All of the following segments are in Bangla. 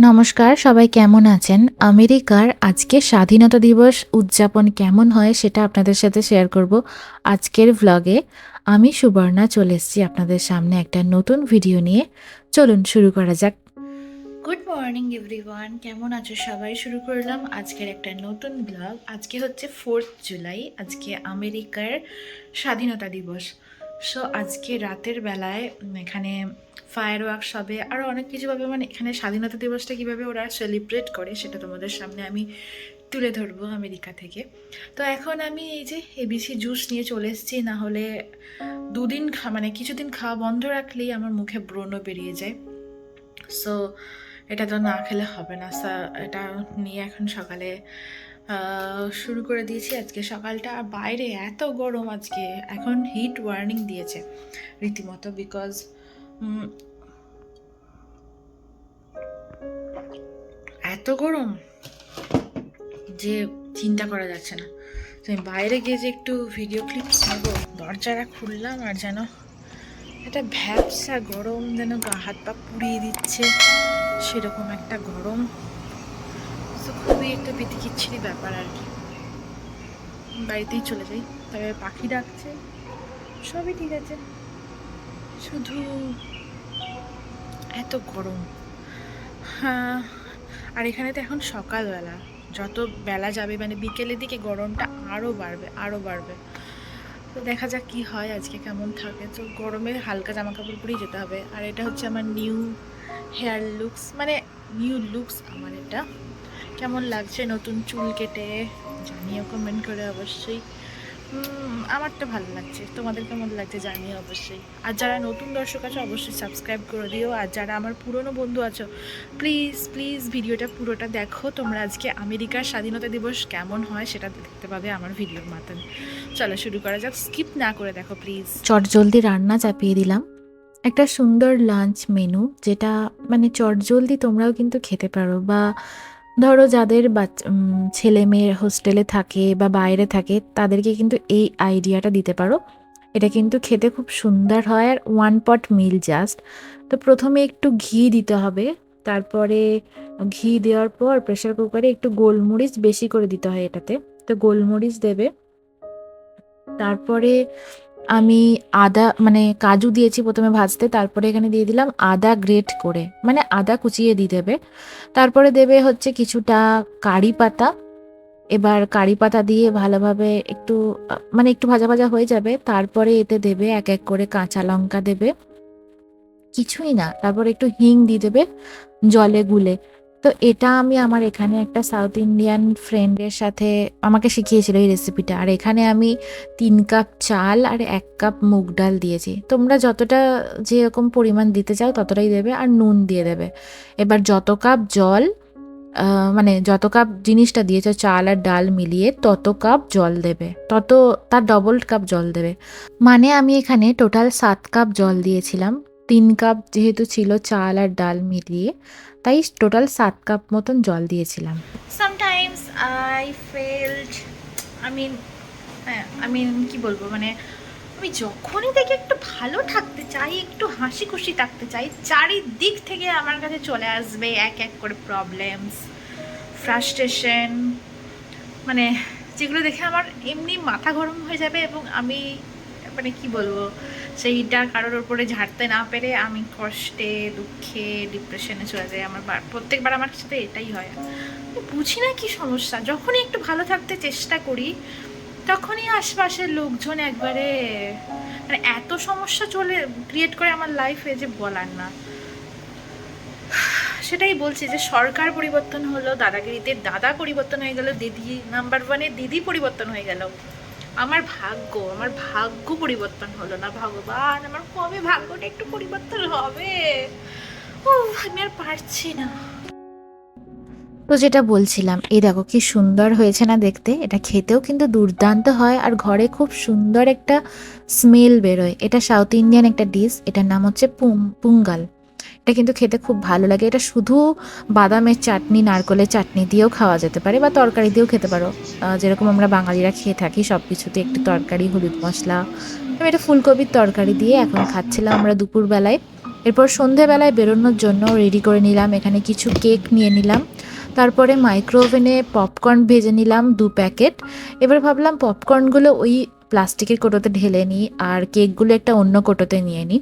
নমস্কার, সবাই কেমন আছেন? আমেরিকার আজকে স্বাধীনতা দিবস উদযাপন কেমন হয় সেটা আপনাদের সাথে শেয়ার করব আজকের ভ্লগে। আমি সুবর্ণা চলে এসেছি আপনাদের সামনে একটা নতুন ভিডিও নিয়ে। চলুন শুরু করা যাক। গুড মর্নিং এভরিওয়ান, কেমন আছো সবাই? শুরু করলাম আজকের একটা নতুন ব্লগ। আজকে হচ্ছে 4th জুলাই, আজকে আমেরিকার স্বাধীনতা দিবস। সো আজকে রাতের বেলায় এখানে ফায়ার ওয়ার্কস হবে, আরও অনেক কিছু হবে। মানে এখানে স্বাধীনতা দিবসটা কীভাবে ওরা সেলিব্রেট করে সেটা তোমাদের সামনে আমি তুলে ধরবো আমেরিকা থেকে। তো এখন আমি এই যে এবিসি জুস নিয়ে চলে এসেছি, না হলে দুদিন মানে কিছুদিন খাওয়া বন্ধ রাখলেই আমার মুখে ব্রণ বেরিয়ে যায়। সো এটা তো না খেলে হবে না। এটা নিয়ে এখন সকালে শুরু করে দিয়েছি আজকে সকালটা। আর বাইরে এত গরম আজকে, এখন হিট ওয়ার্নিং দিয়েছে রীতিমতো, বিকজ এত গরম যে চিন্তা করা যাচ্ছে না। তো আমি বাইরে গিয়ে যে একটু ভিডিও ক্লিপস নেবো, দরজাটা খুললাম আর যেন একটা ভ্যাবসা গরম, যেন গা হাত পা পুড়িয়ে দিচ্ছে, সেরকম একটা গরম। তো খুবই একটা বিতিকিচ্ছিরি ব্যাপার আর কি। বাড়িতেই চলে যাই, তবে পাখি ডাকছে, সবই ঠিক আছে, শুধু এত গরম। হ্যাঁ, আর এখানে তো এখন সকালবেলা, যত বেলা যাবে মানে বিকেলের দিকে গরমটা আরও বাড়বে আরও বাড়বে। তো দেখা যাক কি হয় আজকে, কেমন থাকে। তো গরমে হালকা জামা কাপড় পরেই যেতে হবে। আর এটা হচ্ছে আমার নিউ হেয়ার লুকস, মানে নিউ লুকস আমার। এটা কেমন লাগছে নতুন চুল কেটে জানিও কমেন্ট করে অবশ্যই। আমার তো ভালো লাগছে, তোমাদের কেমন লাগছে জানিও অবশ্যই। আর যারা নতুন দর্শক আছো অবশ্যই সাবস্ক্রাইব করে দিও। আর যারা আমার পুরনো বন্ধু আছো প্লিজ প্লিজ ভিডিওটা পুরোটা দেখো। তোমরা আজকে আমেরিকার স্বাধীনতা দিবস কেমন হয় সেটা দেখতে পাবে আমার ভিডিওর মাধ্যমে। চলো শুরু করা যাক, স্কিপ না করে দেখো প্লিজ। চটজলদি রান্না চাপিয়ে দিলাম একটা সুন্দর লাঞ্চ মেনু, যেটা মানে চটজলদি তোমরাও কিন্তু খেতে পারো। বা ধরো যাদের ছেলে মেয়ে হোস্টেলে থাকে বা বাইরে থাকে তাদেরকে কিন্তু এই আইডিয়াটা দিতে পারো। এটা কিন্তু খেতে খুব সুন্দর হয়, আর 1 পট মিল জাস্ট। তো প্রথমে একটু ঘি দিতে হবে, তারপরে ঘি দেওয়ার পর প্রেশার কুকারে একটু গোলমরিচ বেশি করে দিতে হয় এটাতে। তো গোলমরিচ দেবে, তারপরে আমি আদা মানে কাজু দিয়েছি প্রথমে ভাজতে, তারপরে এখানে দিয়ে দিলাম আদা গ্রেট করে, মানে আদা কুচিয়ে দিয়ে দেবে। তারপরে দেবে হচ্ছে কিছুটা কারি পাতা। এবার কারি পাতা দিয়ে ভালোভাবে একটু মানে একটু ভাজা ভাজা হয়ে যাবে, তারপরে এতে দেবে এক এক করে কাঁচা লঙ্কা দেবে, কিছুই না, তারপর একটু হিং দিয়ে দেবে জলে গুলে। তো এটা আমি আমার এখানে একটা সাউথ ইন্ডিয়ান ফ্রেন্ডের সাথে আমাকে শিখিয়েছিল এই রেসিপিটা। আর এখানে আমি 3 কাপ চাল আর 1 কাপ মুগ ডাল দিয়েছি। তোমরা যতটা যেরকম পরিমাণ দিতে চাও ততটাই দেবে, আর নুন দিয়ে দেবে। এবার যত কাপ জল মানে যত কাপ জিনিসটা দিয়েছো চাল আর ডাল মিলিয়ে তত কাপ জল দেবে, তত তার ডবল কাপ জল দেবে। মানে আমি এখানে টোটাল 7 কাপ জল দিয়েছিলাম। 3 কাপ যেহেতু ছিল চাল আর ডাল মিলিয়ে, তাই টোটাল 7 কাপ মতন জল দিয়েছিলাম। Sometimes I felt, I mean কি বলবো, মানে আমি যখনই দেখি একটু ভালো থাকতে চাই, একটু হাসি খুশি থাকতে চাই, চারিদিক থেকে আমার কাছে চলে আসবে এক এক করে প্রবলেমস, ফ্রাস্ট্রেশন, মানে যেগুলো দেখে আমার এমনি মাথা গরম হয়ে যাবে। এবং আমি মানে কি বলবো, সেইটা কারোর ওপরে ঝাড়তে না পেরে আমি কষ্টে দুঃখে ডিপ্রেশনে চলে যাই। আমার প্রত্যেকবার আমার সাথে এটাই হয়। বুঝি না কি সমস্যা, যখনই একটু ভালো থাকতে চেষ্টা করি তখনই আশপাশের লোকজন একবারে মানে এত সমস্যা ক্রিয়েট করে আমার লাইফে যে বলার না। সেটাই বলছি যে সরকার পরিবর্তন হলো, দাদাগিরিতে দাদা পরিবর্তন হয়ে গেল, দিদি নাম্বার 1-এ দিদি পরিবর্তন হয়ে গেল, আমার ভাগ্য পরিবর্তন হলো না। ভগবান, আমার কবে ভাগ্যটা একটু পরিবর্তন হবে? ও আমি আর পারছি না। তো যেটা বলছিলাম, এই দেখো কি সুন্দর হয়েছে না দেখতে। এটা খেতেও কিন্তু দুর্দান্ত হয়, আর ঘরে খুব সুন্দর একটা স্মেল বেরোয়। এটা সাউথ ইন্ডিয়ান একটা ডিশ, এটার নাম হচ্ছে পুঙ্গাল। এটা কিন্তু খেতে খুব ভালো লাগে। এটা শুধু বাদামের চাটনি, নারকেলের চাটনি দিয়েও খাওয়া যেতে পারে, বা তরকারি দিয়েও খেতে পারো, যেরকম আমরা বাঙালিরা খেয়ে থাকি সব কিছুতে একটু তরকারি, হলুদ মশলা। আমি এটা ফুলকপির তরকারি দিয়ে এখন খাচ্ছিলাম আমরা দুপুরবেলায়। এরপর সন্ধেবেলায় বেরোনোর জন্য রেডি করে নিলাম, এখানে কিছু কেক নিয়ে নিলাম, তারপরে মাইক্রো ওভেনে পপকর্ন ভেজে নিলাম 2 প্যাকেট। এবার ভাবলাম পপকর্নগুলো ওই প্লাস্টিকের কোটোতে ঢেলে নিই আর কেকগুলো একটা অন্য কোটোতে নিয়ে নিই,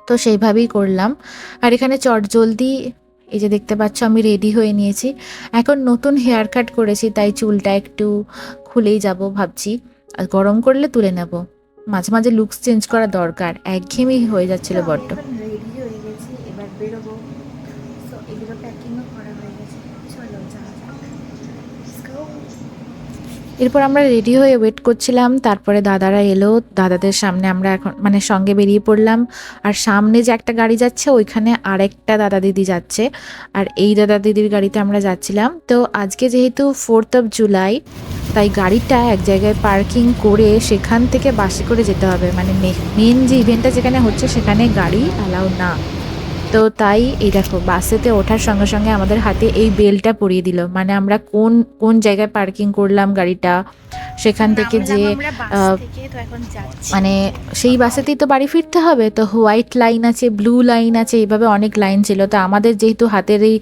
তো সেইভাবেই করলাম। আর এখানে চটজলদি এই যে দেখতে পাচ্ছ আমি রেডি হয়ে নিয়েছি, এখন নতুন হেয়ার কাট করেছি তাই চুলটা একটু খুলেই যাব ভাবছি, আর গরম করলে তুলে নেব। মাঝে মাঝে লুকস চেঞ্জ করা দরকার, একঘেয়েমি হয়ে যাচ্ছিল বড্ড। রেডি হয়ে গেছি, এবার বেরোবো। সো এগুলো প্যাকিংও করা হয়ে গেছে, চলো যাওয়া যাক। Let's go. এরপর আমরা রেডি হয়ে ওয়েট করছিলাম, তারপরে দাদারা এলো, দাদাদের সামনে আমরা এখন মানে সঙ্গে বেরিয়ে পড়লাম। আর সামনে যে একটা গাড়ি যাচ্ছে ওইখানে আরেকটা দাদা দিদি যাচ্ছে, আর এই দাদা দিদির গাড়িতে আমরা যাচ্ছিলাম। তো আজকে যেহেতু 4th জুলাই, তাই গাড়িটা এক জায়গায় পার্কিং করে সেখান থেকে বাসে করে যেতে হবে, মানে মেন যে ইভেন্টটা যেখানে হচ্ছে সেখানে গাড়ি অ্যালাউ না। তো তাই এই দেখো বাসেতে ওঠার সঙ্গে সঙ্গে আমাদের হাতে এই বেলটা পরিয়ে দিল, মানে আমরা কোন কোন জায়গায় পার্কিং করলাম গাড়িটা, সেখান থেকে যে মানে সেই বাসেতেই তো বাড়ি ফিরতে হবে। তো হোয়াইট লাইন আছে, ব্লু লাইন আছে, এইভাবে অনেক লাইন ছিল। তো আমাদের যেহেতু হাতের এই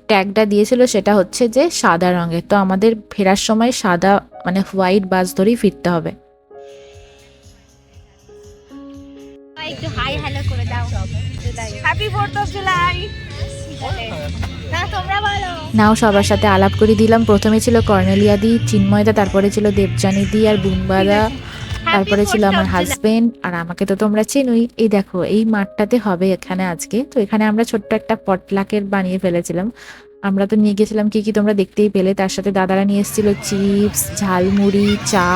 ট্যাগটা দিয়েছিল সেটা হচ্ছে যে সাদা রঙের, তো আমাদের ফেরার সময় সাদা মানে হোয়াইট বাস ধরেই ফিরতে হবে। একটু হাই হ্যালো করে দাও। Happy 4th of July. হ্যাঁ তোমরা বলো। নাও সবার সাথে আলাপ করে দিলাম। প্রথমে ছিল কর্নেলিয়া দি, চিন্ময়দা, তারপরে ছিল দেবজানী দি আর বুম্বাদা, তারপরে ছিল আমার হাজবেন্ড, আর আমাকে তো তোমরা চেনোই। এই দেখো এই মাঠটাতে হবে এখানে আজকে, তো এখানে আমরা ছোট্ট একটা পটলাকের বানিয়ে ফেলেছিলাম। আমরা তো নিয়ে গেছিলাম কি কি তোমরা দেখতেই পেলে, তার সাথে দাদারা নিয়ে এসেছিল চিপস, ঝালমুড়ি, চা,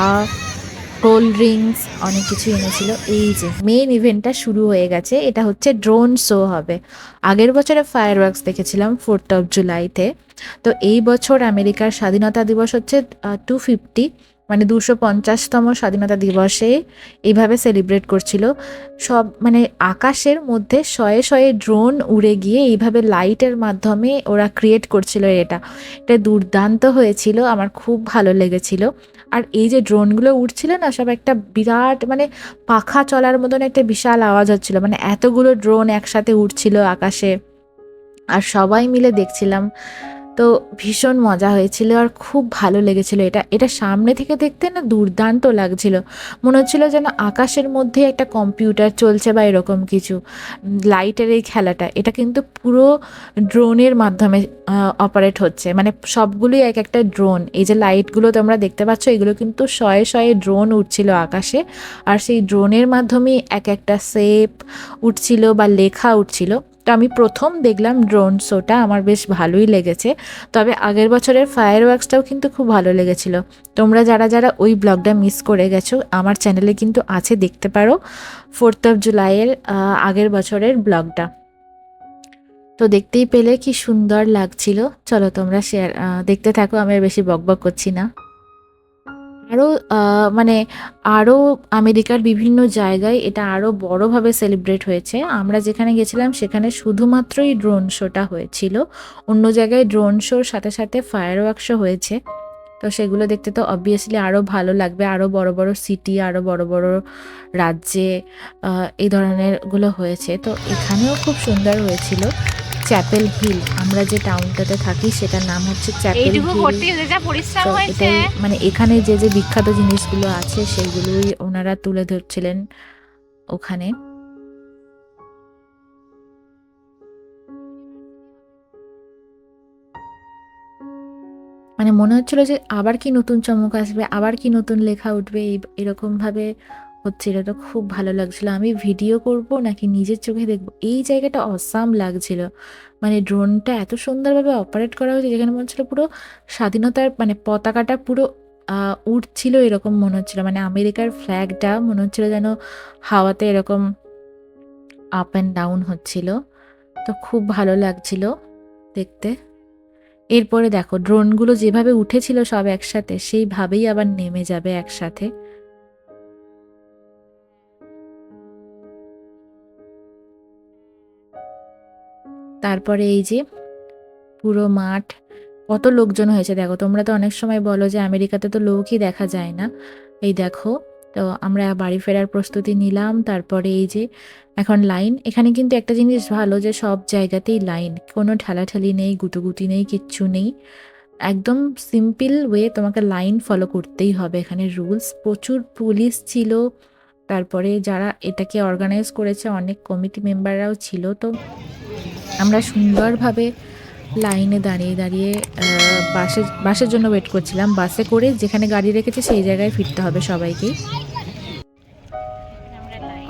কোল্ড ড্রিঙ্কস, অনেক কিছু এনেছিল। এই যে মেইন ইভেন্টটা শুরু হয়ে গেছে, এটা হচ্ছে ড্রোন শো হবে। আগের বছরে ফায়ার ওয়ার্কস দেখেছিলাম 4th জুলাইতে, তো এই বছর আমেরিকার স্বাধীনতা দিবস হচ্ছে 250, মানে 250তম স্বাধীনতা দিবসে এইভাবে সেলিব্রেট করছিল সব, মানে আকাশের মধ্যে শয়ে শয়ে ড্রোন উড়ে গিয়ে এইভাবে লাইটের মাধ্যমে ওরা ক্রিয়েট করছিল। এটা এটা দুর্দান্ত হয়েছিল, আমার খুব ভালো লেগেছিল। আর এই যে ড্রোনগুলো উঠছিল না, সব একটা বিরাট মানে পাখা চলার মতন একটা বিশাল আওয়াজ হচ্ছিল, মানে এতগুলো ড্রোন একসাথে উঠছিল আকাশে আর সবাই মিলে দেখছিলাম। তো ভীষণ মজা হয়েছিল আর খুব ভালো লেগেছিল। এটা এটা সামনে থেকে দেখতে না দুর্দান্ত লাগছিল, মনে হচ্ছিল যেন আকাশের মধ্যে একটা কম্পিউটার চলছে বা এরকম কিছু। লাইটের এই খেলাটা, এটা কিন্তু পুরো ড্রোনের মাধ্যমে অপারেট হচ্ছে, মানে সবগুলোই এক একটা ড্রোন। এই যে লাইটগুলো তোমরা দেখতে পাচ্ছ এগুলো কিন্তু শয়ে শয়ে ড্রোন উঠছিল আকাশে, আর সেই ড্রোনের মাধ্যমেই এক একটা শেপ উঠছিল বা লেখা উঠছিল। তো আমি প্রথম দেখলাম ড্রোন শোটা, আমার বেশ ভালোই লেগেছে। তবে আগের বছরের ফায়ার ওয়ার্কসটাও কিন্তু খুব ভালো লেগেছিল। তোমরা যারা যারা ওই ব্লগটা মিস করে গেছো, আমার চ্যানেলে কিন্তু আছে, দেখতে পারো 4th জুলাইয়ের আগের বছরের ব্লগটা। তো দেখতেই পেলে কি সুন্দর লাগছিল। চলো তোমরা শেয়ার দেখতে থাকো, আমি আর বেশি বকবক করছি না। আরও মানে আরও আমেরিকার বিভিন্ন জায়গায় এটা আরও বড়োভাবে সেলিব্রেট হয়েছে। আমরা যেখানে গেছিলাম সেখানে শুধুমাত্রই ড্রোন শোটা হয়েছিল, অন্য জায়গায় ড্রোন শোর সাথে সাথে ফায়ার ওয়ার্কসও হয়েছে। তো সেগুলো দেখতে তো অবভিয়াসলি আরও ভালো লাগবে, আরও বড় বড় সিটি, আরও বড় বড় রাজ্যে এই ধরনেরগুলো হয়েছে। তো এখানেও খুব সুন্দর হয়েছিল। চ্যাপেল হিল, আমরা যে টাউনটাতে থাকি সেটার নাম হচ্ছে চ্যাপেল হিল। তো এটাই মানে এখানে যে যে বিখ্যাত জিনিসগুলো আছে সেইগুলোই ওনারা তুলে ধরছিলেন ওখানে। মানে মনে হচ্ছিল যে আবার কি নতুন চমক আসবে, আবার কি নতুন লেখা উঠবে, এরকম ভাবে হচ্ছিল। তো খুব ভালো লাগছিল। আমি ভিডিও করব নাকি নিজের চোখে দেখবো, এই জায়গাটা অসাম লাগছিল। মানে ড্রোনটা এত সুন্দরভাবে অপারেট করা হয়েছে, যেখানে মনে হচ্ছিল পুরো স্বাধীনতার মানে পতাকাটা পুরো উঠছিল এরকম মনে হচ্ছিল, মানে আমেরিকার ফ্ল্যাগটা মনে হচ্ছিল যেন হাওয়াতে এরকম আপ অ্যান্ড ডাউন হচ্ছিল। তো খুব ভালো লাগছিল দেখতে। এরপরে দেখো ড্রোনগুলো যেভাবে উঠেছিল সব একসাথে, সেইভাবেই আবার নেমে যাবে একসাথে। তারপরে এই যে পুরো মাঠ, কত লোকজন হয়েছে দেখো। তোমরা তো অনেক সময় বলো যে আমেরিকাতে তো লোকই দেখা যায় না, এই দেখো তো আমরা বাড়ি ফেরার প্রস্তুতি নিলাম। তারপরে এই যে এখন লাইন, এখানে কিন্তু একটা জিনিস ভালো যে সব জায়গাতেই লাইন, কোনো ঠেলাঠেলি নেই, গুটোগুটি নেই, কিচ্ছু নেই, একদম সিম্পল ওয়ে, তোমাকে লাইন ফলো করতেই হবে, এখানে রুলস। প্রচুর পুলিশ ছিল, তারপরে যারা এটাকে অর্গানাইজ করেছে অনেক কমিটি মেম্বাররাও ছিল। তো আমরা সুন্দরভাবে লাইনে দাঁড়িয়ে দাঁড়িয়ে বাসের জন্য ওয়েট করছিলাম। বাসে করে যেখানে গাড়ি রেখেছে সেই জায়গায় ফিরতে হবে সবাইকেই।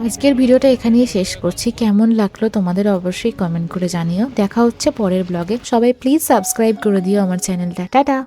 আজকের ভিডিওটা এখানেই শেষ করছি। কেমন লাগলো তোমাদের অবশ্যই কমেন্ট করে জানিও। দেখা হচ্ছে পরের ব্লগে। সবাই প্লিজ সাবস্ক্রাইব করে দিও আমার চ্যানেলটা। টাটা।